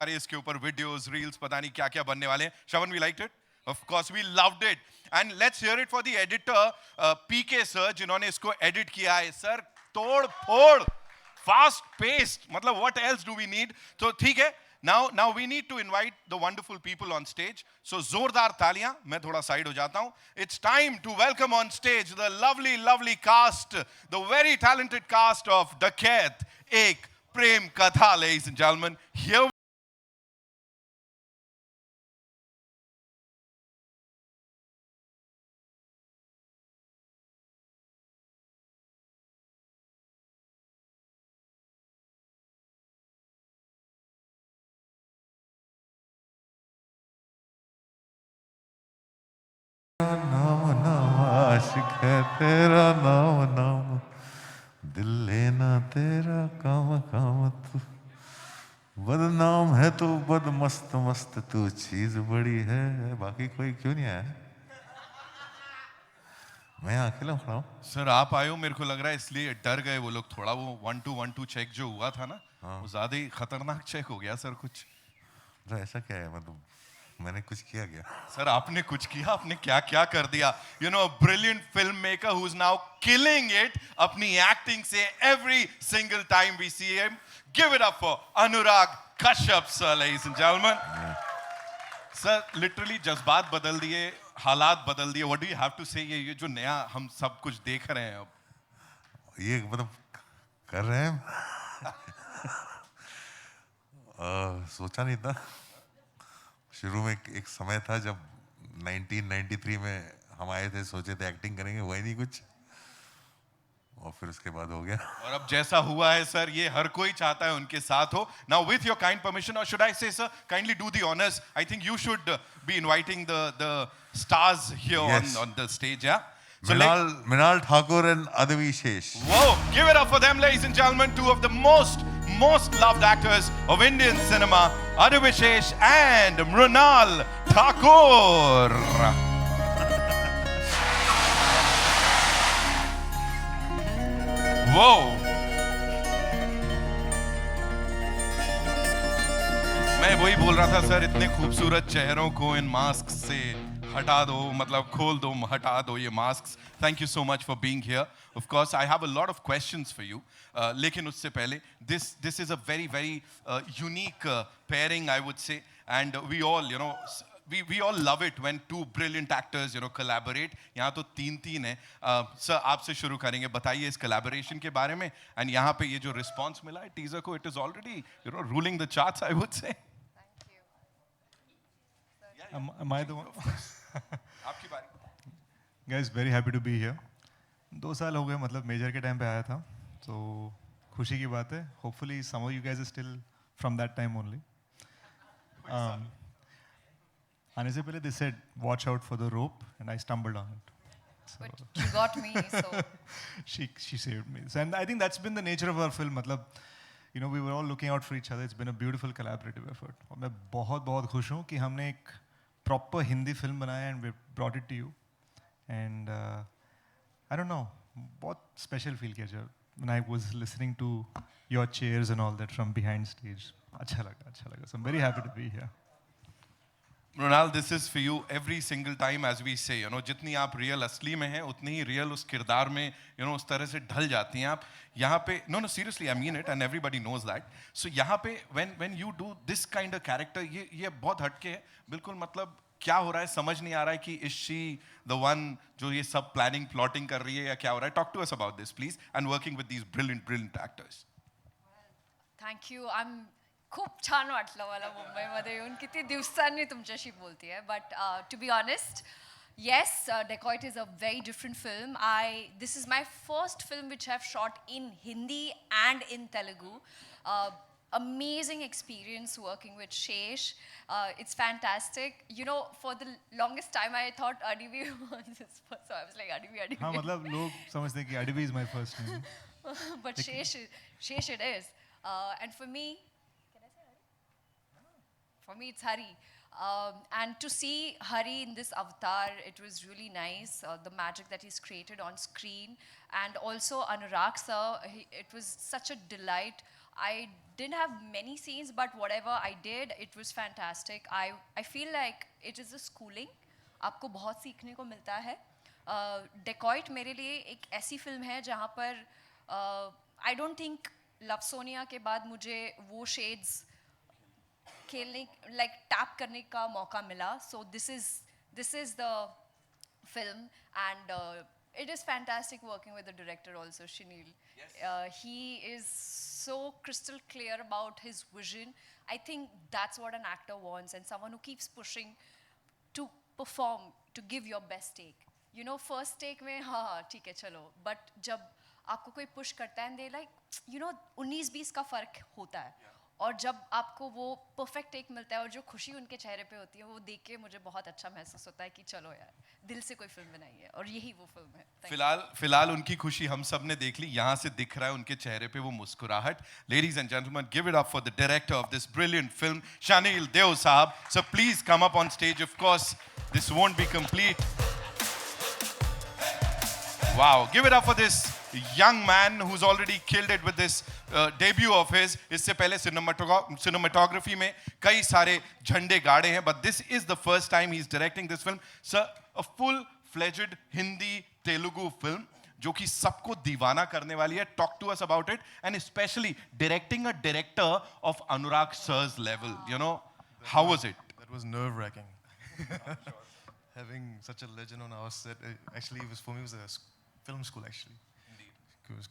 अरे इसके ऊपर वीडियोस रील्स पता नहीं क्या क्या बनने वाले हैं. Shravan, we liked it. Of course, we loved it. And let's hear it for the editor, PK sir, जिन्होंने इसको edit किया है. Sir, तोड़ फोड़, fast paced. मतलब what else do we need? तो ठीक है. Now we need to invite the wonderful people on stage. So जोरदार तालियां. मैं थोड़ा side हो जाता हूं. It's time to welcome on stage the lovely cast, the very talented cast of Dakat Ek Prem Katha, ladies and gentlemen. Here नाम नाम आशिक है तेरा नाम नाम दिल लेना तेरा काम काम तू बदनाम है तू बद मस्त मस्त तू चीज बड़ी है. बाकी कोई क्यों नहीं आया? मैं अकेला खड़ा हूँ. सर आप आए हो, मेरे को लग रहा है इसलिए डर गए वो लोग थोड़ा. वो 1-2 चेक जो हुआ था ना, वो ज्यादा ही खतरनाक चेक हो गया सर कुछ. तो ऐसा क्या है? मतलब मैंने कुछ किया क्या? सर आपने कुछ किया, आपने क्या क्या कर दिया. You know, brilliant film maker who is now killing it अपनी एक्टिंग से every single time we see him. Give it up for Anurag Kashyap sir, ladies and gentleman. Sir literally जज्बात बदल दिए, हालात बदल दिए. What do you have to say? ये जो नया हम सब कुछ देख रहे हैं अब, ये मतलब कर रहे हैं. सोचा नहीं था. शुरू में एक समय था जब 1993 में हम आए थे, सोचे थे एक्टिंग करेंगे, हुआ ही नहीं कुछ. और फिर उसके बाद हो गया. और अब जैसा हुआ है सर, ये हर कोई चाहता है उनके साथ हो. Now with your kind permission, और शुड आई से sir kindly do the honours. I think you should be inviting the stars here Yes. on the stage. Yeah. So Mrinal Thakur and Adavi Shesh. whoa, give it up for them, ladies and gentlemen. Two of the most loved actors of Indian cinema, Adivashesh and Mrinal Thakur. Whoa. मैं वही बोल रहा था sir, इतने खूबसूरत चेहरों को इन mask से हटा दो, मतलब खोल दो, हटा दो ये mask. Thank you so much for being here. Of course I have a lot of questions for you, लेकिन उससे पहले this is a very unique pairing I would say. And we all we all love it when two brilliant actors collaborate. यहाँ तो तीन हैं. Sir आपसे शुरू करेंगे, बताइए इस collaboration के बारे में. एंड यहाँ पे ये जो रिस्पॉन्स मिला है टीजर को, it is already ruling the charts, I would say. Am I the one? आपकी बारी. Guys, very happy to be here. 2 साल हो गए, मतलब मेजर के टाइम पे आया था, तो खुशी की बात है. Hopefully some of you guys are still from that time only. आने से पहले they said watch out for the rope and I stumbled on it. But you got me, so She saved me. So, and I think that's been the nature of our film. मतलब we were all looking out for each other. It's been a beautiful collaborative effort. और मैं बहुत खुश हूँ कि हमने एक proper Hindi film बनाया and we brought it to you. And I don't know, बहुत special feel किया जब when I was listening to your cheers and all that from behind stage. अच्छा लगा. So I'm very happy to be here. Mrinal, this is for you every single time, as we say. जितनी आप real असली में हैं, उतनी ही real उस किरदार में उस तरह से ढल जाती हैं आप. यहाँ पे no seriously, I mean it and everybody knows that. So यहाँ पे when you do this kind of character, ये बहुत हटके है बिल्कुल. मतलब क्या हो रहा है समझ नहीं आ रहा है कि is she the one जो ये सब planning plotting कर रही है या क्या हो रहा है. Talk to us about this please, and working with these brilliant actors. thank you. खूप छान वाटलं मला मुंबईमध्ये येऊन. किती दिवसांनी तुमच्याशी बोलते. But to be honest, yes, Dacoit is a very different film. This is my first film which I've shot in Hindi and in Telugu. Amazing experience working with Shesh. It's fantastic. For the longest time I thought Adivi was his first, so I was like Adivi. हाँ, मतलब लोग समझते हैं कि Adivi is my first name. But Shesh it is. And for me, it's Hari. And to see Hari in this avatar, it was really nice. The magic that he's created on screen. And also Anurag sir, it was such a delight I didn't have many scenes, but whatever I did, it was fantastic. I feel like it is a schooling. आपको बहुत सीखने को मिलता है. डेकॉइट मेरे लिए एक ऐसी फिल्म है जहाँ पर I don't think love Sonia के बाद मुझे वो शेड्स खेलने like टैप करने का मौका मिला. So this is the film, and it is fantastic working with the director also, Shanil. Yes. He is so crystal clear about his vision. I think that's what an actor wants, and someone who keeps pushing to perform, to give your best take. You know, first take में हाँ ठीक है चलो, but जब आपको कोई push करता है and they like, you know, 19-20 का फर्क होता है. और जब आपको वो परफेक्ट टेक मिलता है और जो खुशी उनके चेहरे पे होती है वो देख के मुझे बहुत अच्छा महसूस होता है कि चलो यार दिल से कोई फिल्म बनाई है और यही वो फिल्म है. फिलहाल उनकी खुशी हम सब ने देख ली. यहाँ से दिख रहा है उनके चेहरे पे वो मुस्कुराहट. Ladies and gentlemen, give it up for the director of this brilliant film, Shanil Deo Sahab. So please come up on stage. Of course, this won't be complete. Wow, give it up for this young man who's already killed it with this debut of his. इससे पहले cinematography में कई सारे झंडे गाड़े हैं, but this is the first time he's directing this film. Sir, a full-fledged Hindi Telugu film जो कि सबको दीवाना करने वाली है. Talk to us about it, and especially directing a director of Anurag sir's level. You know, how was it? That was nerve-wracking. Having such a legend on our set, actually, for me, it was a film school actually. Because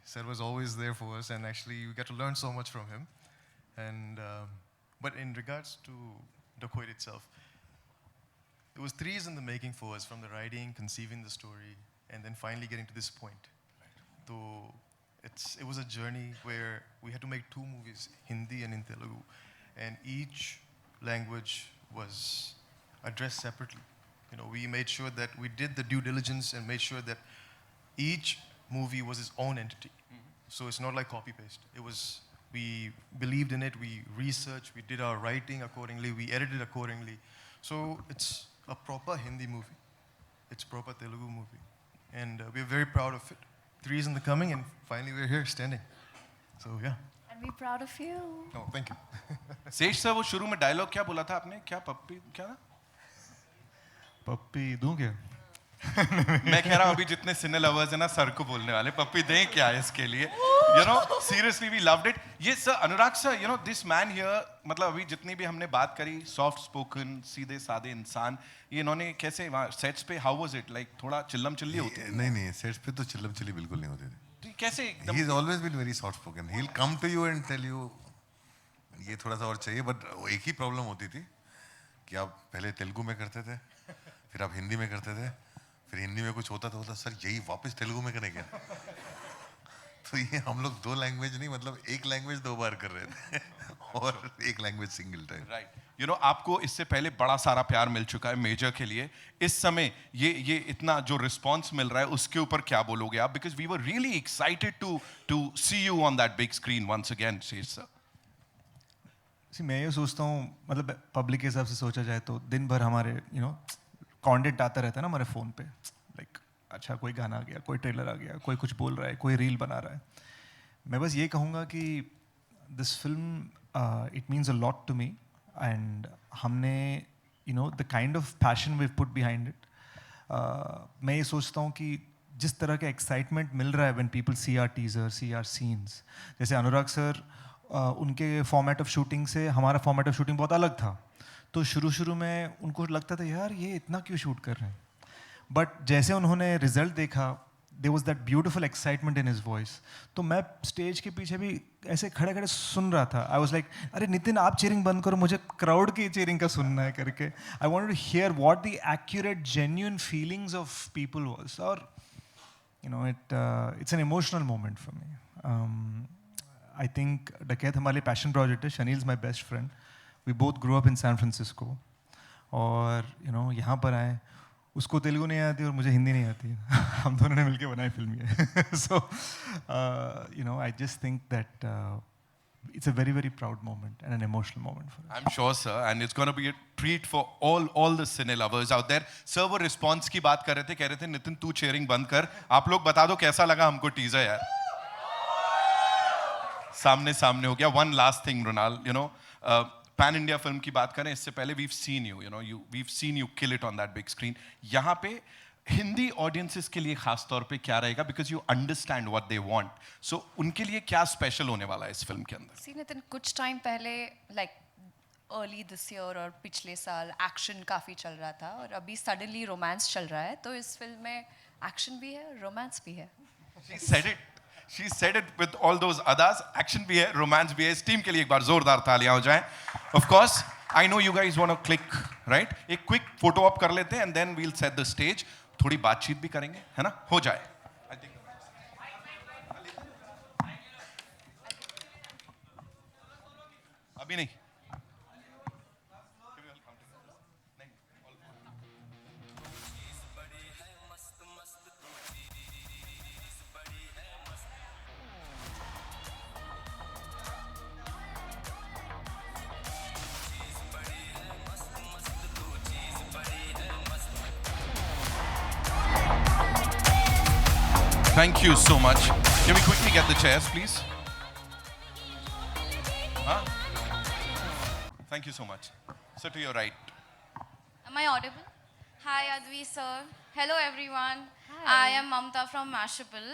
sir was always there for us, and actually we got to learn so much from him. And but in regards to Dacoit itself, it was 3 years in the making for us, from the writing, conceiving the story, and then finally getting to this point. So it was a journey where we had to make 2 movies, Hindi and in Telugu, and each language was addressed separately. You know, we made sure that we did the due diligence and made sure that each movie was its own entity. So it's not like copy paste. It was, we believed in it, we researched, we did our writing accordingly, we edited accordingly. So it's a proper Hindi movie. It's proper Telugu movie. And we're very proud of it. 3 years in the coming, and finally we're here standing. So yeah. And we're proud of you. Oh, thank you. शेष sir, वो शुरू में dialogue क्या बोला था आपने? क्या पप्पी क्या? पप्पी दूं क्या? मैं कह रहा हूँ अभी जितने सिने लवर्स हैं ना सर को बोलने वाले पप्पी दें क्या है इसके लिए. You know, seriously we loved it. ये sir Anurag sir, you know, this man here, मतलब अभी जितनी भी हमने बात करी, soft spoken, सीधे साधे इंसान, ये इन्होंने कैसे वहाँ सेट्स पे, how was it, like थोड़ा चिल्लम चिल्ली होती है? नहीं सेट्स पे तो चिल्लम चिल्ली बिल्कुल नहीं होती थी. तो कैसे एकदम? He's always been very soft spoken. He'll come to you and tell you ये थोड़ा सा और चाहिए, but एक ही प्रॉब्लम होती थी कि आप पहले तेलुगु में करते थे, फिर आप हिंदी में करते थे, फिर हिंदी में कुछ होता तो सर यही वापस तेलुगु में करें क्या? तो ये हम लोग 2 लैंग्वेज नहीं, मतलब 1 लैंग्वेज 2 बार कर रहे थे और 1 language single time. Right. You know, आपको इससे पहले बड़ा सारा प्यार मिल चुका है मेजर के लिए. इस समय ये इतना जो रिस्पॉन्स मिल रहा है उसके ऊपर क्या बोलोगे आप? Because we were really excited to see you on that big screen once again. Shesh sir, मैं ये सोचता हूँ, मतलब पब्लिक के हिसाब से सोचा जाए तो दिन भर हमारे कंटेंट आता रहता है ना हमारे फ़ोन पे. लाइक अच्छा कोई गाना आ गया, कोई ट्रेलर आ गया, कोई कुछ बोल रहा है, कोई रील बना रहा है. मैं बस ये कहूँगा कि this film it means a lot to me, and हमने the kind of passion we put behind it. मैं ये सोचता हूँ कि जिस तरह का एक्साइटमेंट मिल रहा है when people see our teaser, see our scenes, जैसे अनुराग सर उनके फॉर्मेट ऑफ शूटिंग से हमारा फॉर्मेट ऑफ शूटिंग बहुत अलग था. तो शुरू में उनको लगता था यार ये इतना क्यों शूट कर रहे हैं, बट जैसे उन्होंने रिजल्ट देखा, there was that beautiful excitement in his voice. तो मैं स्टेज के पीछे भी ऐसे खड़े खड़े सुन रहा था. आई वाज लाइक अरे नितिन आप चीयरिंग बंद करो, मुझे क्राउड की चीयरिंग का सुनना है करके. I wanted to hear what the accurate genuine feelings of people was. और it's an emotional moment for me. I think Dacoit हमारे पैशन प्रोजेक्ट है. Shaneil is my best friend. We both grow up in San Francisco. और यहाँ पर आए, उसको तेलुगु नहीं आती और मुझे हिंदी नहीं आती. हम दोनों ने मिलकर बनाई फिल्म ये. So I just think that it's a very, very proud moment and an emotional moment for us. I'm sure, sir, and it's going to be a treat for all the cine lovers out there. Sir, वो response की बात कर रहे थे, कह रहे थे नितिन तू cheering बंद कर. आप लोग बता दो कैसा लगा हमको टीजर यार. सामने सामने हो गया. One last thing, Runal, you know, pan India film की बात करें इससे पहले we've seen you kill it on that big screen. यहाँ पे हिंदी ऑडियंसेस के लिए खास तौर पे क्या रहेगा, because you understand what they want, so उनके लिए क्या स्पेशल होने वाला है इस फिल्म के अंदर? सी नितिन, कुछ टाइम पहले लाइक अर्ली दिस ईयर और पिछले साल एक्शन काफ़ी चल रहा था और अभी सडनली रोमांस चल रहा है, तो इस फिल्म में एक्शन भी है, रोमांस भी है. She said it with all those adas. Action भी है, romance भी है. इस टीम के लिए एक बार जोरदार तालियां हो जाएं. Of course, I know you guys want to click, right? एक क्विक फोटो अप कर लेते हैं and then we'll set the stage. थोड़ी बातचीत भी करेंगे, है ना? हो जाए. अभी नहीं. Thank you so much. Can we quickly get the chairs, please? Huh? Thank you so much. So to your right. Am I audible? Hi, Advi sir. Hello, everyone. Hi. I am Mamta from Mashable.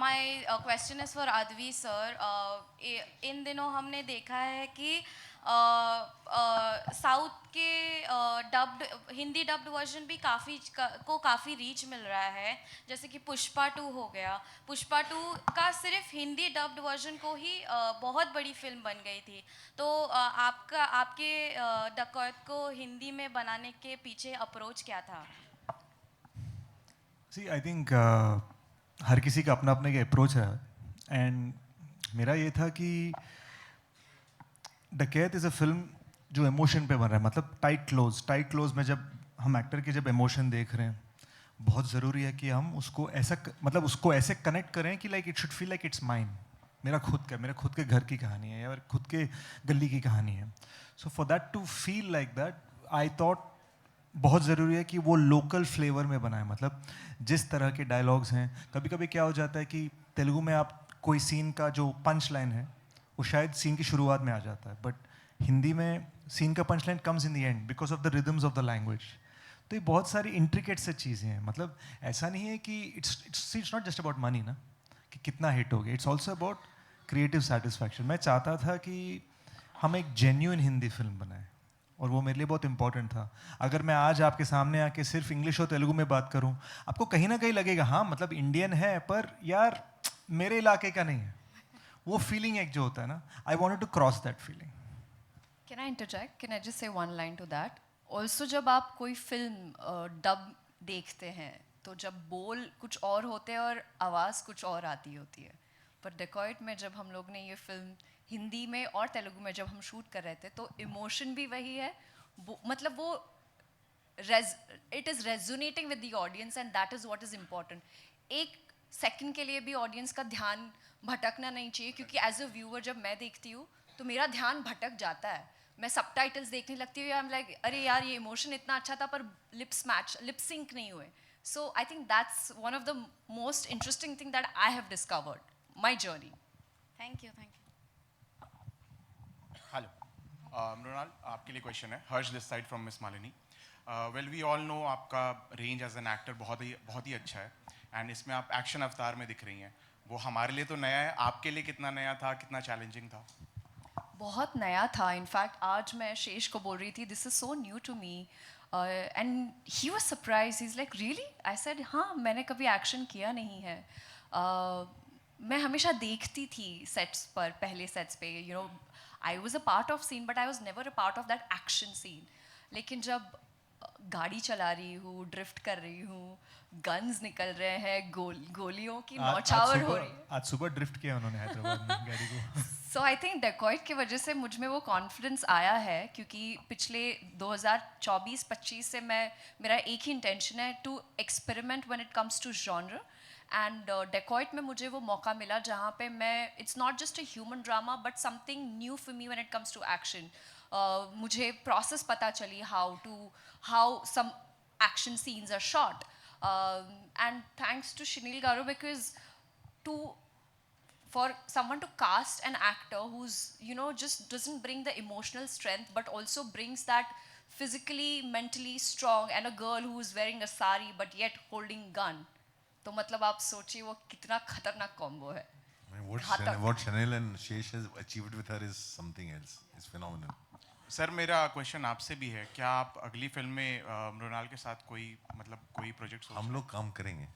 My question is for Advi sir. इन दिनों हमने देखा है कि south के Hindi dubbed version भी काफ़ी reach मिल रहा है, जैसे कि पुष्पा 2 हो गया. पुष्पा 2 का सिर्फ हिंदी डब्ड वर्जन को ही बहुत बड़ी फिल्म बन गई थी. तो आपके डकैत को हिंदी में बनाने के पीछे अप्रोच क्या था? सी आई थिंक हर किसी का अपना अपना अप्रोच है, एंड मेरा ये था कि डकैत इज़ अ फिल्म जो इमोशन पे बन रहा है. मतलब टाइट क्लोज में जब हम एक्टर के जब इमोशन देख रहे हैं, बहुत ज़रूरी है कि हम उसको ऐसे कनेक्ट करें कि like it should feel like it's mine. मेरे खुद के घर की कहानी है या खुद के गली की कहानी है. So for that to feel like that, I thought बहुत ज़रूरी है कि वो लोकल फ्लेवर में बनाए. मतलब जिस तरह के डायलॉग्स हैं, कभी कभी क्या हो जाता है कि तेलुगु में आप कोई सीन का जो पंच लाइन है वो शायद सीन की शुरुआत में आ जाता है, बट हिंदी में सीन का punch line comes in the end because of the rhythms of the language. तो ये बहुत सारी इंट्रिकेट से चीज़ें हैं. मतलब ऐसा नहीं है कि it's not just about money ना, कि कितना हिट हो गया. It's also about creative satisfaction. मैं चाहता था कि हम एक जेन्युइन हिंदी फिल्म बनाएं, और वो मेरे लिए बहुत इंपॉर्टेंट था. अगर मैं आज आपके सामने आके सिर्फ इंग्लिश और तेलुगु में बात करूं, आपको कहीं ना कहीं लगेगा हाँ मतलब इंडियन है, पर यार मेरे इलाके का नहीं है. वो फीलिंग एक जो होता है ना, I wanted to cross that feeling. Can I interject? Can I just say one line to that? Also, जब आप कोई फिल्म डब देखते हैं, तो जब बोल कुछ और होते हैं और आवाज़ कुछ और आती होती है. पर डेकॉइट में जब हम लोग ने ये फिल्म हिंदी में और तेलुगु में जब हम शूट कर रहे थे, तो इमोशन भी वही है. मतलब वो it is resonating with the audience, and that is what is important. एक सेकंड के लिए भी ऑडियंस का ध्यान भटकना नहीं चाहिए, क्योंकि एज अ व्यूअर जब मैं देखती हूँ तो मेरा ध्यान भटक जाता है. मैं सबटाइटल्स देखने लगती हूँ, आई एम लाइक अरे यार ये इमोशन इतना अच्छा था पर लिप सिंक नहीं हुए. So I think that's one of the most interesting thing that I have discovered my journey. Thank you. Hello Mrunal, आपके लिए क्वेश्चन है. Harsh this side from miss Malini. Well we all know आपका रेंज एज एन एक्टर बहुत ही अच्छा है, and इसमें आप एक्शन अवतार में दिख रही हैं. वो हमारे लिए तो नया है, आपके लिए कितना नया था, कितना चैलेंजिंग था? बहुत नया था. इनफैक्ट आज मैं शेष को बोल रही थी this is so new to me, and he was surprise. He is like really? I said हाँ, मैंने कभी एक्शन किया नहीं है. मैं हमेशा देखती थी सेट्स पर, पहले सेट्स पे, you know I was a part of scene, but I was never a part of that action scene. लेकिन जब गाड़ी चला रही हूँ, ड्रिफ्ट कर रही हूँ, गन्स निकल रहे हैं, गोलियों की नौछावर हो रही है. आज सुबह ड्रिफ्ट किया उन्होंने हैदराबाद में गाड़ी को. सो आई थिंक डेकॉइट की वजह से मुझ में वो कॉन्फिडेंस आया है, क्योंकि पिछले 2024-25 से मेरा एक ही इंटेंशन है to experiment when it comes to genre. And Dacoit में मुझे वो मौका मिला जहाँ पे मैं it's not just a human drama but something new for me when it comes to action. मुझे प्रोसेस पता चली how some action scenes are shot, and thanks to Shaneil गारो, because for someone to cast an actor who's, you know, just doesn't bring the emotional strength but also brings that physically, mentally strong, and a girl who is wearing a sari but yet holding gun, तो मतलब आप सोचिए वो कितना खतरनाक combo है. What Chanel and Shesh has achieved with her is something else. It's phenomenal. Sir मेरा question आपसे भी है, क्या आप अगली फिल्म में मृणाल के साथ कोई मतलब कोई प्रोजेक्ट हम लोग काम करेंगे,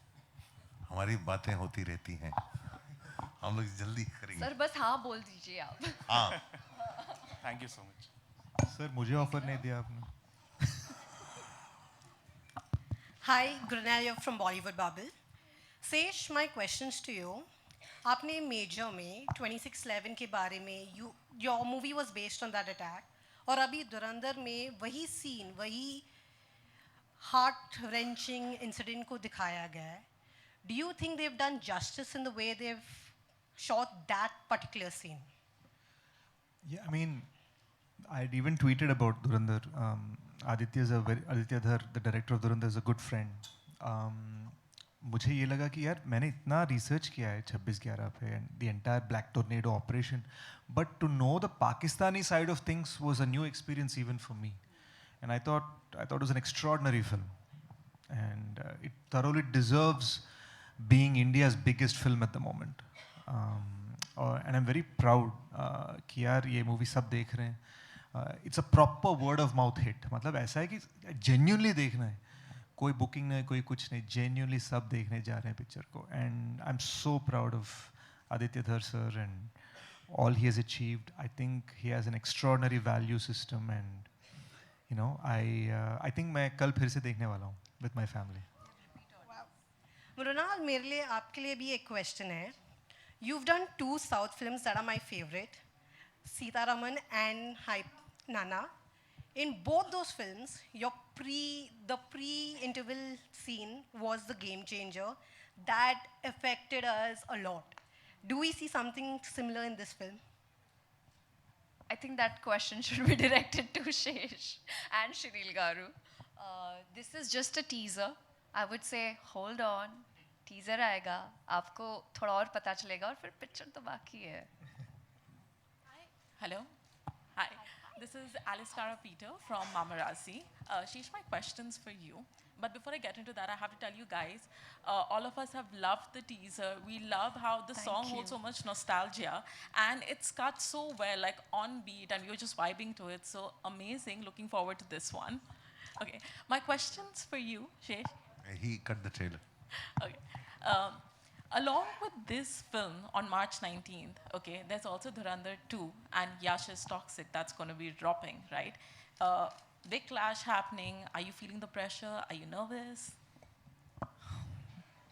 हमारी बातें होती रहती हैं, हम लोग जल्दी करेंगे. सर बस हाँ बोल दीजिए आप. हाँ. Thank you so much. Sir मुझे ऑफर नहीं दिया आपने. Hi, Grunelio from Bollywood Bubble. Sesh, my questions to you. आपने मेजर में 26/11 के बारे में your movie was based on that attack, और अभी धुरंधर में वही सीन, वही हार्ट wrenching इंसिडेंट को दिखाया गया है. Do you think they've done justice in the way they've shot that particular scene? Yeah, I mean, I'd even tweeted about Dhurandhar. Aditya Dhar, the director of Dhurandhar, is a good friend. मुझे ये लगा कि यार मैंने इतना research किया है 26/11 पे and the entire black tornado operation, but to know the Pakistani side of things was a new experience even for me, and I thought it was an extraordinary film and it thoroughly deserves being India's biggest film at the moment. And I'm very proud कि यार ये movie सब देख रहे हैं. It's a proper word of mouth hit. मतलब ऐसा है कि genuinely देखना है, कोई बुकिंग नहीं, कोई कुछ नहीं, genuinely सब देखने जा रहे हैं पिक्चर को. And I'm so proud of Aditya Dhar sir and all he has achieved. I think he has an extraordinary value system, and you know, I think मैं कल फिर से देखने वाला हूँ with my family. मृणाल, मेरे लिए आपके लिए भी एक क्वेश्चन है. You've done 2 South films that are my favorite, Sitaraman and Nana. In both those films, the pre-interval scene was the game changer that affected us a lot. Do we see something similar in this film? I think that question should be directed to Shesh and Shinil Garu. This is just a teaser. I would say hold on, teaser आएगा, आपको थोड़ा और पता चलेगा और फिर picture तो बाकी है. Hello. Hi. This is Alice Cara Peter from Mamarazzi. Sheesh, my question's for you. But before I get into that, I have to tell you guys, all of us have loved the teaser. We love how the song holds so much nostalgia. And it's cut so well, like on beat, and we were just vibing to it. So amazing. Looking forward to this one. Okay. My question's for you, Sheesh. He cut the trailer. Okay. Along with this film on March 19th, okay, there's also Dhurandhar 2 and Yash is Toxic that's going to be dropping, right? Big clash happening. Are you feeling the pressure? Are you nervous?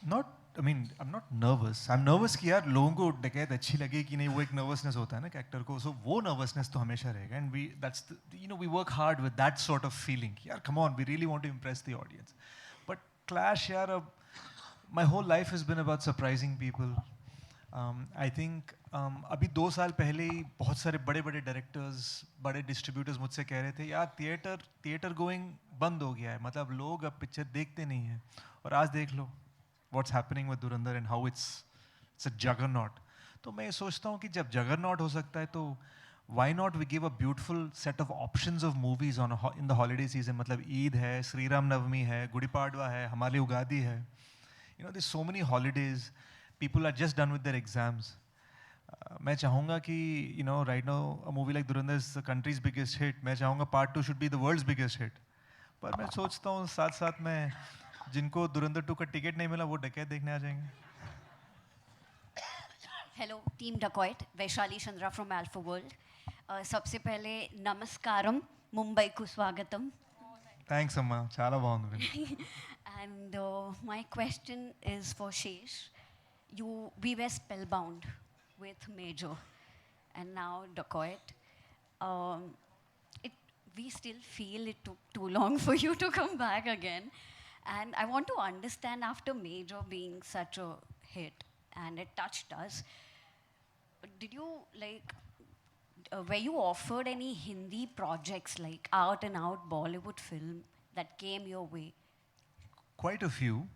I'm not nervous. I'm nervous कि यार लोगों को डकैत अच्छी लगे कि नहीं, वो एक nervousness होता है ना कैरेक्टर को. So वो nervousness तो हमेशा रहेगा. And we work hard with that sort of feeling. यार come on, we really want to impress the audience. But clash यार, my whole life has been about surprising people. I think अभी 2 साल पहले ही बहुत सारे बड़े बड़े डायरेक्टर्स, बड़े डिस्ट्रीब्यूटर्स मुझसे कह रहे थे यार थिएटर गोइंग बंद हो गया है, मतलब लोग अब पिक्चर देखते नहीं हैं. और आज देख लो what's happening with Dhurandhar and how it's a juggernaut. तो मैं सोचता हूँ कि जब juggernaut हो सकता है तो why not we give a beautiful set of options of movies in the holiday season. मतलब ईद है, श्री राम नवमी है, गुड़ी पाड़वा है, हमारी उगादी है. You know, there's so many holidays. People are just done with their exams. मैं चाहूँगा कि you know, right now a movie like Dhurandhar is the country's biggest hit. मैं चाहूँगा part 2 should be the world's biggest hit. पर मैं सोचता हूँ साथ में जिनको Dhurandhar 2 का टिकट नहीं मिला वो डकैत देखने आ जाएंगे. Hello, Team Dacoit. Vaishali Chandra from Alpha World. सबसे पहले नमस्कारम, मुंबई को स्वागतम. Thanks अम्मा, చాలా బాగుంది. And my question is for Shesh. We were spellbound with Major, and now Dacoit. We still feel it took too long for you to come back again. And I want to understand, after Major being such a hit and it touched us, did you were you offered any Hindi projects, like out and out Bollywood film that came your way? Quite a few.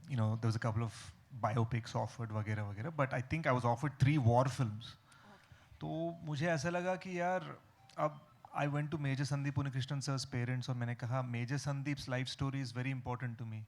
You know, there was a couple of biopics offered वगैरह वगैरह, but I think I was offered 3 war films. तो मुझे ऐसा लगा कि यार अब I went to major Sandeep Unnikrishnan sir's parents और मैंने कहा major Sandeep's life story is very important to me.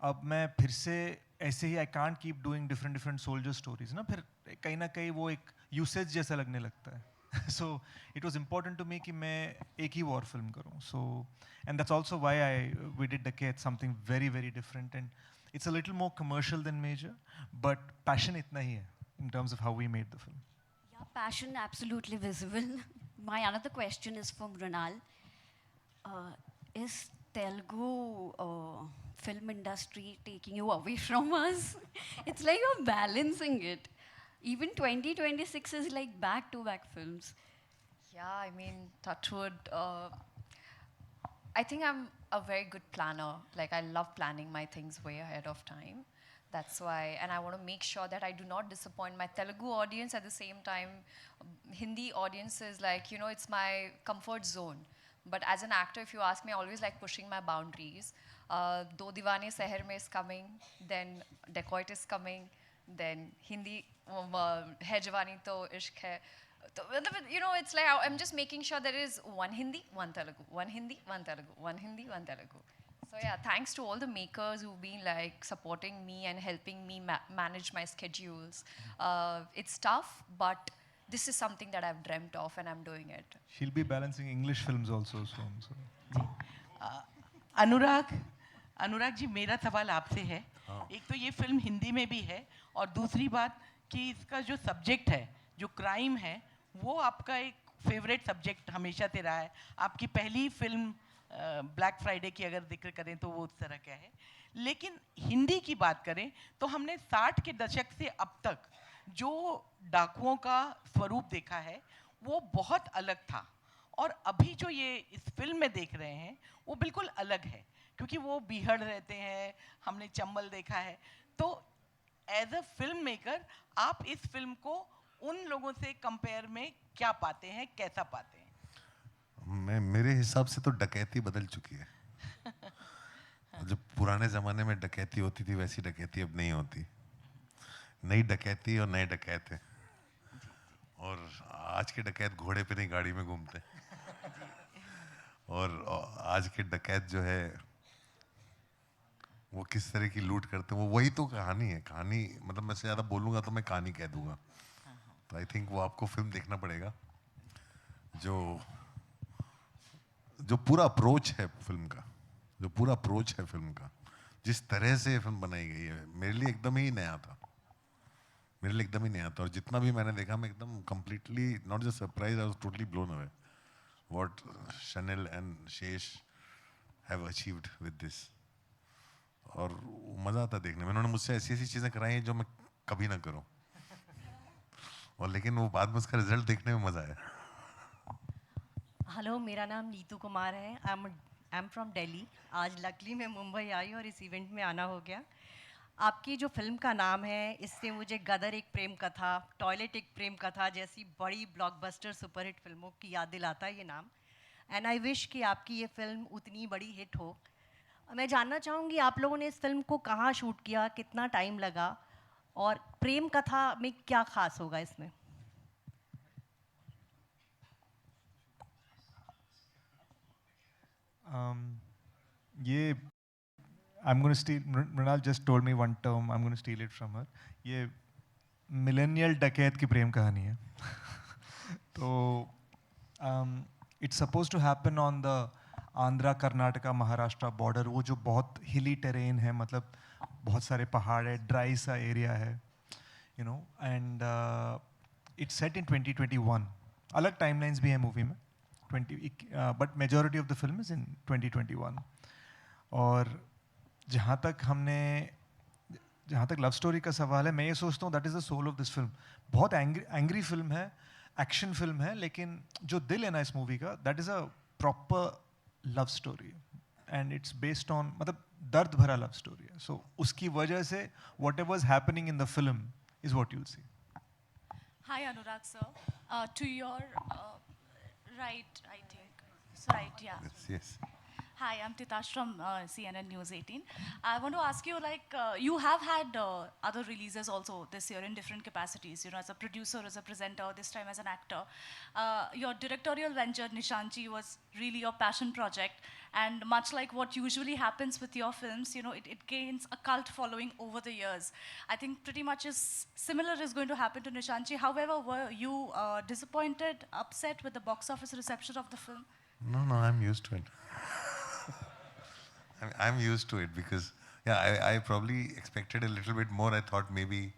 अब मैं फिर से ऐसे ही I can't keep doing different soldier stories ना, फिर कहीं ना कहीं वो एक यूसेज जैसा लगने लगता है. So it was important to me कि मैं एक ही वॉर फिल्म करूँ. So and that's also why we did Dacoit, something very very different, and it's a little more commercial than major, but passion इतना ही है in terms of how we made the film. Yeah, passion absolutely visible. My another question is from Runal. Is Telugu film industry taking you away from us? It's like you're balancing it. Even 2026 is like back-to-back films. Yeah, I mean, touchwood. I think I'm a very good planner. Like, I love planning my things way ahead of time. That's why, and I want to make sure that I do not disappoint my Telugu audience. At the same time, Hindi audience is like, you know, it's my comfort zone. But as an actor, if you ask me, I always like pushing my boundaries. Do Divane Seher Mein is coming, then Dacoit is coming, then Hindi Hai Jawani To Ishq Hai. You know, it's like I'm just making sure there is one Hindi, one Telugu, one Hindi, one Telugu, one Hindi, one Telugu. So yeah, thanks to all the makers who've been like supporting me and helping me manage my schedules. It's tough, but this is something that I've dreamt of and I'm doing it. She'll be balancing English films also soon. So. Anurag ji, मेरा सवाल आपसे है. एक तो ये film Hindi में भी है और दूसरी बात कि इसका जो सब्जेक्ट है, जो क्राइम है, वो आपका एक फेवरेट सब्जेक्ट हमेशा से रहा है. आपकी पहली फिल्म ब्लैक फ्राइडे की अगर जिक्र करें तो वो उस तरह का है. लेकिन हिंदी की बात करें तो हमने 60 के दशक से अब तक जो डाकुओं का स्वरूप देखा है वो बहुत अलग था, और अभी जो ये इस फिल्म में देख रहे हैं वो बिल्कुल अलग है, क्योंकि वो बीहड़ रहते हैं. हमने चंबल देखा है. तो एज अ फिल्म मेकर आप इस फिल्म को उन लोगों से कंपेयर में क्या पाते हैं, कैसा पाते हैं? मेरे हिसाब से तो डकैती बदल चुकी है. जो पुराने ज़माने में डकैती होती थी वैसी डकैती अब नहीं होती. नई डकैती और नए डकैत हैं, और आज के डकैत घोड़े पे नहीं गाड़ी में घूमते. और आज के डकैत जो है वो किस तरह की लूट करते हैं, वो वही तो कहानी है. कहानी मतलब मैं से ज़्यादा बोलूँगा तो मैं कहानी कह दूँगा. तो आई थिंक वो आपको फिल्म देखना पड़ेगा. जो पूरा अप्रोच है फिल्म का, जो पूरा अप्रोच है फिल्म का, जिस तरह से फिल्म बनाई गई है, मेरे लिए एकदम ही नया था. मेरे लिए एकदम ही नया था. और जितना भी मैंने देखा मैं एकदम completely not just surprise, I was totally blown away what Chanel and शेष हैव अचीव्ड विद दिस. और मज़ा आता देखने में. उन्होंने मुझसे ऐसी ऐसी चीज़ें कराई हैं जो मैं कभी ना करूं, और लेकिन वो बाद में उसका रिजल्ट देखने में मज़ा आया. हेलो, मेरा नाम नीतू कुमार है. I am from Delhi. आज लकली मैं मुंबई आई और इस इवेंट में आना हो गया. आपकी जो फिल्म का नाम है, इससे मुझे गदर एक प्रेम कथा, टॉयलेट एक प्रेम कथा जैसी बड़ी ब्लॉकबस्टर सुपरहिट फिल्मों की याद दिलाता है ये नाम. एंड आई विश कि आपकी ये फिल्म उतनी बड़ी हिट हो. मैं जानना चाहूँगी आप लोगों ने इस फिल्म को कहाँ शूट किया, कितना टाइम लगा, और प्रेम कथा में क्या खास होगा इसमें? ये I'm going to steal, Mrinal just told me one term, I'm going to steal it from her. ये मिलेनियल डकैत की प्रेम कहानी है. तो it's supposed to happen on the Andhra Karnataka Maharashtra border. वो जो बहुत हिली टेरेन है, मतलब बहुत सारे पहाड़ है, ड्राई सा एरिया है, you know. And it's set in 2021. अलग टाइमलाइंस भी है मूवी में, but majority of the film is in 2021. और जहाँ तक लव स्टोरी का सवाल है, मैं ये सोचता हूँ that is the soul of this film. बहुत एंग्री फिल्म है, एक्शन फिल्म है, लेकिन जो दिल है ना इस मूवी का, that is a proper love story. And it's based on, मतलब दर्द भरा लव स्टोरी है. सो उसकी वजह से what ever is happening in the film is what you'll see. Hi, Anurag sir. To your right, I think. Right, yeah. Yes. Hi, I'm Titash from CNN News 18. I want to ask you, you have had other releases also this year in different capacities, as a producer, as a presenter, this time as an actor. Your directorial venture, Nishanchi, was really your passion project. And much like what usually happens with your films, it gains a cult following over the years. I think pretty much similar is going to happen to Nishanchi. However, were you disappointed, upset with the box office reception of the film? No, I'm used to it. I'm used to it because, yeah, I probably expected a little bit more. I thought maybe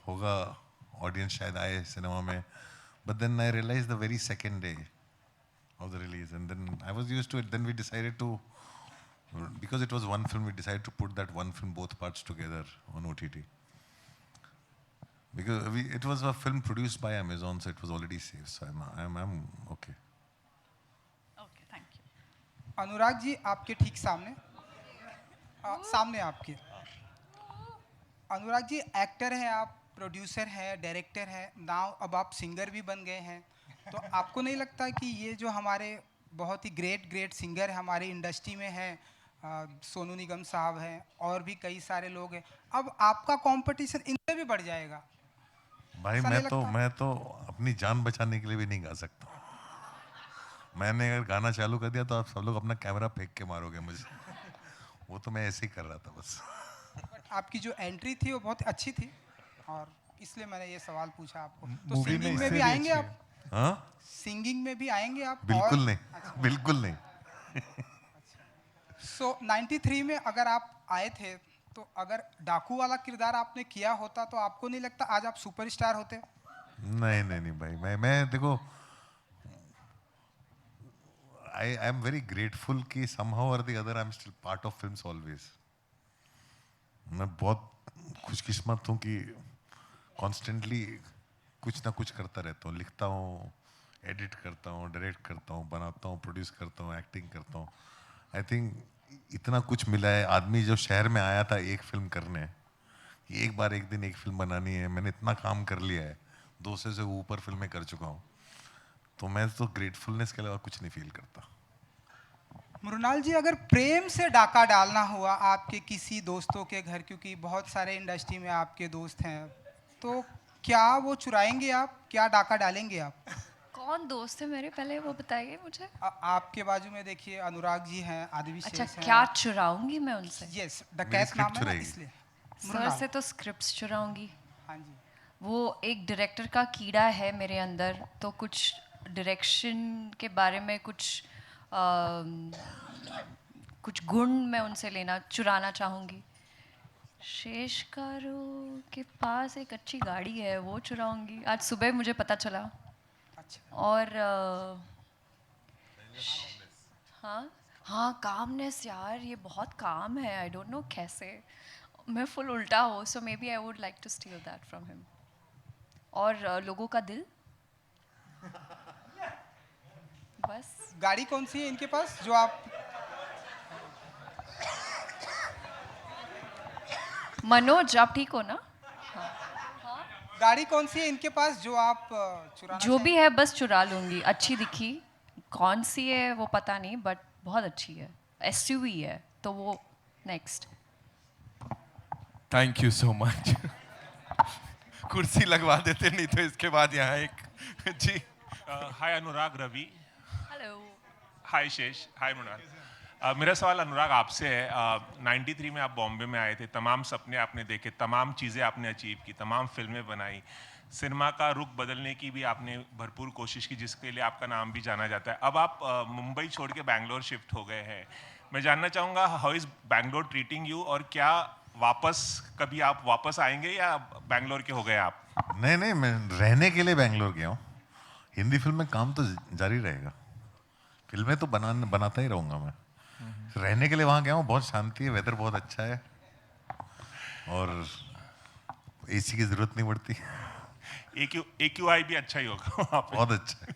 hoga audience shayad aaye cinema mein. But then I realized the very second day of the release, and then I was used to it. Then we decided to, because it was one film, we decided to put that one film, both parts together on OTT. Because it was a film produced by Amazon, so it was already safe. So I'm okay. Okay, thank you. Anurag ji आपके ठीक सामने सामने आपके Anurag ji actor हैं आप, producer हैं, director हैं, now अब आप सिंगर भी बन गए हैं, तो आपको नहीं लगता कि ये जो हमारे बहुत ही ग्रेट सिंगर हमारी इंडस्ट्री में हैं, सोनू निगम साहब हैं और भी कई सारे लोग हैं, अब आपका कंपटीशन इनसे भी बढ़ जाएगा? भाई मैं तो अपनी जान बचाने के लिए भी नहीं गा सकता। मैंने अगर गाना चालू कर दिया तो आप सब लोग अपना कैमरा फेंक के मारोगे मुझे। वो तो मैं ऐसे ही कर रहा था बस। आपकी जो एंट्री थी वो बहुत अच्छी थी और इसलिए मैंने ये सवाल पूछा आपको। तो सिंगिंग में भी आएंगे आप? हाँ? सिंगिंग में भी आएंगे आप? बिल्कुल नहीं, बिल्कुल नहीं। सो 93 में अगर आप आए थे तो अगर डाकू वाला किरदार आपने किया होता तो आपको नहीं लगता आज आप सुपरस्टार होते? नहीं भाई, मैं देखो, I am very grateful कि somehow or the other I'm still part of films always. मैं बहुत खुशकिस्मत हूँ कि constantly कुछ ना कुछ करता रहता हूँ, लिखता हूँ, एडिट करता हूँ, डायरेक्ट करता हूँ, बनाता हूँ, प्रोड्यूस करता हूँ, एक्टिंग करता हूँ। I think इतना कुछ मिला है। आदमी जो शहर में आया था एक फिल्म करने, एक बार एक दिन एक फिल्म बनानी है, मैंने इतना काम कर लिया है, 200 से ऊपर फिल्में कर चुका हूँ, तो मैं तो ग्रेटफुलनेस के अलावा कुछ नहीं फील करता। मृणाल जी, अगर प्रेम से डाका डालना हुआ आपके किसी दोस्तों के घर, क्योंकि बहुत सारे इंडस्ट्री में आपके दोस्त हैं, तो क्या वो चुराएंगे आप? क्या डाका डालेंगे आप? कौन दोस्त है मेरे, पहले वो बताइए मुझे। आपके बाजू में देखिए अनुराग जी हैं, आदिवी शेष हैं। अच्छा, क्या चुराऊंगी मैं उनसे? यस, डकैत नाम है इसलिए। सर से तो स्क्रिप्ट्स चुराऊंगी। हाँ जी। वो एक डायरेक्टर का कीड़ा है मेरे अंदर, तो कुछ डायरेक्शन के बारे में कुछ गुण मैं उनसे चुराना चाहूँगी। शेषकारो के पास एक अच्छी गाड़ी है, वो चुराऊंगी, आज सुबह मुझे पता चला। अच्छा। और हाँ, कामनेस यार, ये बहुत काम है, आई डोंट नो कैसे, मैं फुल उल्टा हूँ, so maybe I would like to steal that from him. और लोगों का दिल, बस। गाड़ी कौन सी है इनके पास जो आप? मनोज, आप ठीक हो ना? हाँ। गाड़ी कौन सी है इनके पास जो आप चुराना? जो भी है बस चुरा लूंगी, अच्छी दिखी, कौन सी है वो पता नहीं, बट बहुत अच्छी है, SUV है, तो वो next. Thank you so much. कुर्सी लगवा देते, नहीं तो इसके बाद यहाँ एक जी। हाय अनुराग, रवि। हेलो। हाय शेष, हाय मृणाल। मेरा सवाल अनुराग आपसे है। 93 में आप बॉम्बे में आए थे, तमाम सपने आपने देखे, तमाम चीज़ें आपने अचीव की, तमाम फिल्में बनाई, सिनेमा का रुख बदलने की भी आपने भरपूर कोशिश की, जिसके लिए आपका नाम भी जाना जाता है। अब आप मुंबई छोड़ के बैंगलोर शिफ्ट हो गए हैं। मैं जानना चाहूँगा, how is Bangalore treating you, और क्या कभी आप वापस आएंगे या बैंगलोर के हो गए आप? नहीं, मैं रहने के लिए बैंगलोर गया हूँ। हिंदी फिल्म में काम तो जारी रहेगा, फिल्में तो बनाता ही रहूँगा मैं। रहने के लिए वहाँ गया हूँ, बहुत शांति है, वेदर बहुत अच्छा है और AC की ज़रूरत नहीं पड़ती। AQI भी अच्छा ही होगा वहाँ पे। बहुत अच्छा है।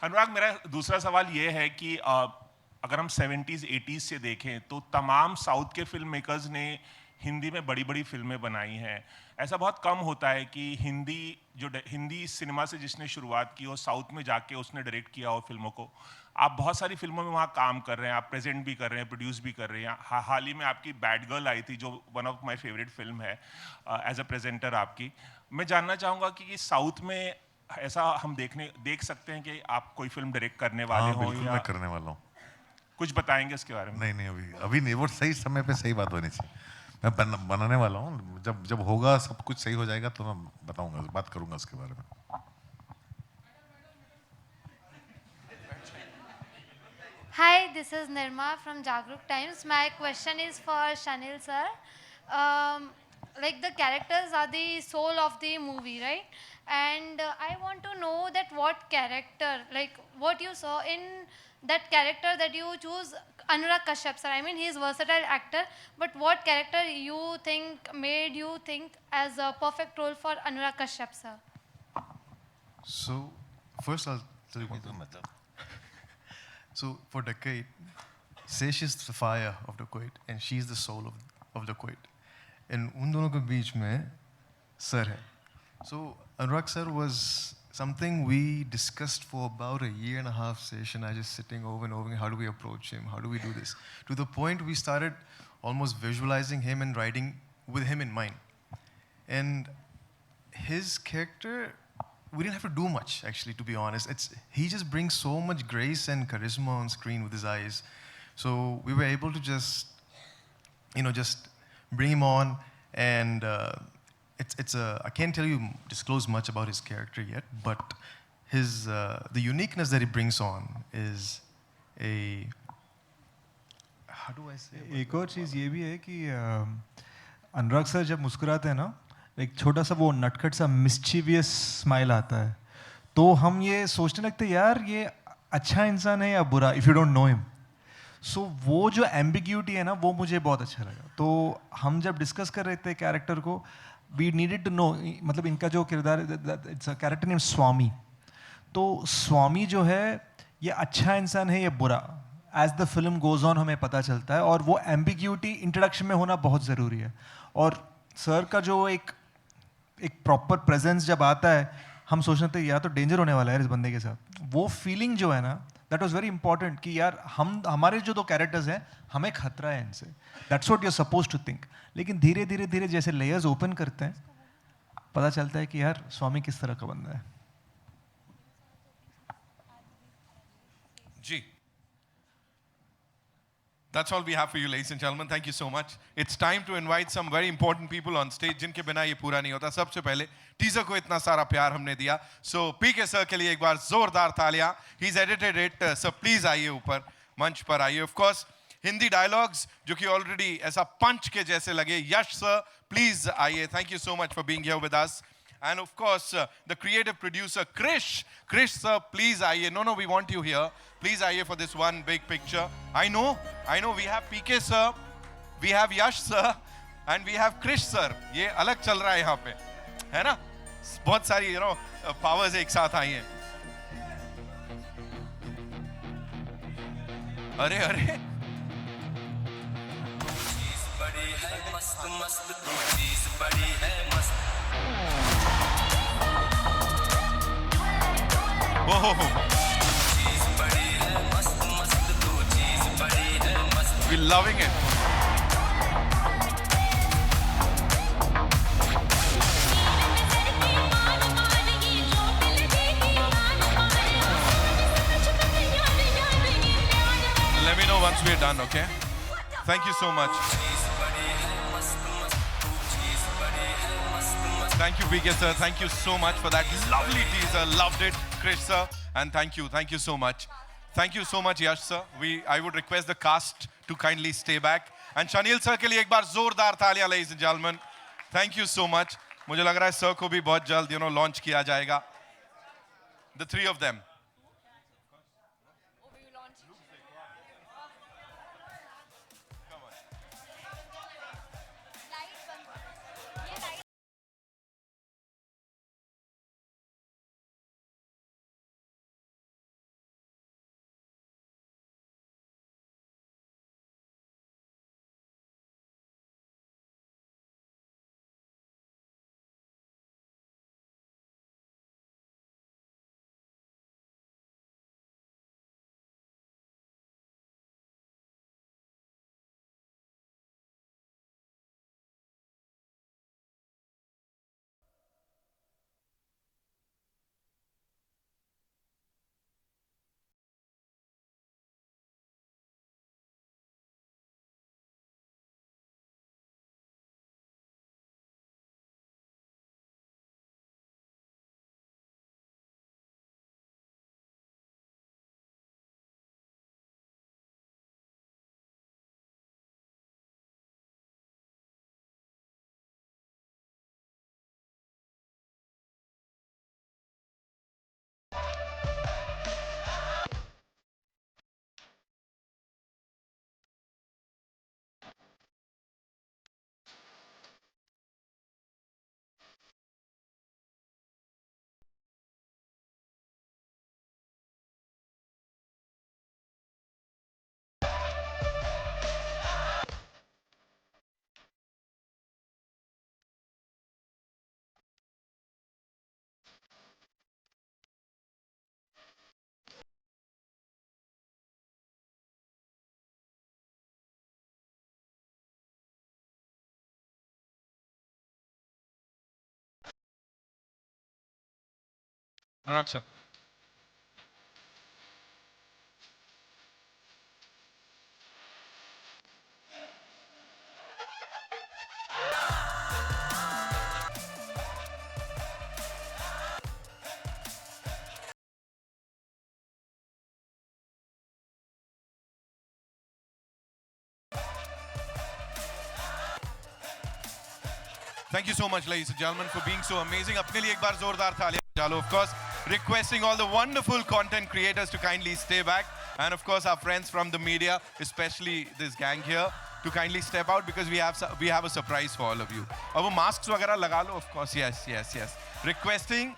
अनुराग, मेरा दूसरा सवाल ये है कि अगर हम 70s 80s से देखें तो तमाम साउथ के फिल्म मेकर्स ने हिंदी में बड़ी बड़ी फिल्में बनाई हैं। ऐसा बहुत कम होता है कि हिंदी सिनेमा से जिसने शुरुआत की हो साउथ में जाके उसने डायरेक्ट किया हो फिल्मों को। आप बहुत सारी फिल्मों में वहाँ काम कर रहे हैं, आप प्रेजेंट भी कर रहे हैं, प्रोड्यूस भी कर रहे हैं। हाल ही में आपकी बैड गर्ल आई थी जो one of my favourite film है एज अ प्रेजेंटर आपकी। मैं जानना चाहूँगा कि साउथ में ऐसा हम देख सकते हैं कि आप कोई फिल्म डायरेक्ट करने वाले हो? बिल्कुल मैं करने वाला हूँ। कुछ बताएंगे इसके बारे में? नहीं अभी नहीं, वो सही समय पे सही बात होनी चाहिए। मैं बनाने वाला हूँ, जब होगा सब कुछ सही हो जाएगा तो मैं बताऊंगा, बात करूंगा उसके बारे में। Hi, this is Nirma from Jagruk Times. My question is for Shanil sir. Like the characters are the soul of the movie, right? And I want to know that what character, like what you saw in that character that you choose, Anurag Kashyap sir. I mean, he is versatile actor, but what character you think made you think as a perfect role for Anurag Kashyap sir? So first I'll tell you one thing. So for Dacoit, Sesh is the fire of Dacoit and she's the soul of Dacoit. And उन दोनों के बीच में sir है. So Anurag sir was something we discussed for about a year and a half, Sesh and I just sitting over and over, how do we approach him, how do we do this? To the point we started almost visualizing him and writing with him in mind. And his character, we didn't have to do much, actually, to be honest. He just brings so much grace and charisma on screen with his eyes. So we were able to just bring him on, and I can't disclose much about his character yet, but the uniqueness that he brings on is how do I say? एक और चीज़ ये भी है कि अनुराग sir जब मुस्कुराते हैं ना, एक छोटा सा वो नटखट सा मिस्चीवियस स्माइल आता है, तो हम ये सोचने लगते हैं यार ये अच्छा इंसान है या बुरा, if you don't know him. So वो जो एम्बिग्यूटी है ना, वो मुझे बहुत अच्छा लगा। तो हम जब डिस्कस कर रहे थे कैरेक्टर को, वी नीडेड टू नो, मतलब इनका जो किरदार, इट्स अ कैरेक्टर नेम स्वामी। तो स्वामी जो है ये अच्छा इंसान है या बुरा, as the film goes on हमें पता चलता है, और वो एम्बिग्यूटी इंट्रोडक्शन में होना बहुत ज़रूरी है। और सर का जो एक प्रॉपर प्रेजेंस जब आता है, हम सोचते थे यार तो डेंजर होने वाला है इस बंदे के साथ। वो फीलिंग जो है ना, दैट वाज वेरी इंपॉर्टेंट कि यार हमारे जो दो कैरेक्टर्स हैं, हमें खतरा है इनसे, that's what you are suppose to think. लेकिन धीरे धीरे धीरे जैसे लेयर्स ओपन करते हैं, पता चलता है कि यार स्वामी किस तरह का बंदा है। जी, that's all we have for you, ladies and gentlemen. Thank you so much. It's time to invite some very important people on stage, जिनके बिना ये पूरा नहीं होता। सबसे पहले टीजर को इतना सारा प्यार हमने दिया, so पीके सर के लिए एक बार जोरदार तालियां। He's edited it, sir please आइए ऊपर, मंच पर आइए। Of course हिंदी डायलॉग्स जो कि ऑलरेडी ऐसा पंच के जैसे लगे, यश सर प्लीज आइए। Thank you so much for being here with us. And of course, the creative producer, Krish. Krish, sir, please aaiye. No, we want you here. Please aaiye for this one big picture. I know, we have PK sir, we have Yash sir, and we have Krish sir. ये अलग चल रहा है यहाँ पे, है ना? बहुत सारी, powers एक साथ आई हैं. अरे चीज़ बड़ी है मस्त मस्त, चीज़ बड़ी है मस्त. चीज़ बड़ी है मस्त मस्त, तू चीज़ बड़ी है मस्त. We're loving it. Let me know once we're done, okay? Thank you so much. Thank you, PK sir. Thank you so much for that lovely teaser. Loved it, Krish sir. And thank you so much. Thank you so much, Yash sir. I would request the cast to kindly stay back. And Shanil sir के लिए एक बार जोरदार तालियां, ladies and gentlemen. Thank you so much. मुझे लग रहा है sir को भी बहुत जल्द, launch किया जाएगा. The three of them. Anurag sir. Thank you so much, ladies and gentlemen, for being so amazing. अपने लिए एक बार जोरदार तालियां बजा लो. Of course, requesting all the wonderful content creators to kindly stay back, and of course our friends from the media, especially this gang here, to kindly step out because we have a surprise for all of you. अब वो masks वगैरह लगा लो. Of course, yes. Requesting.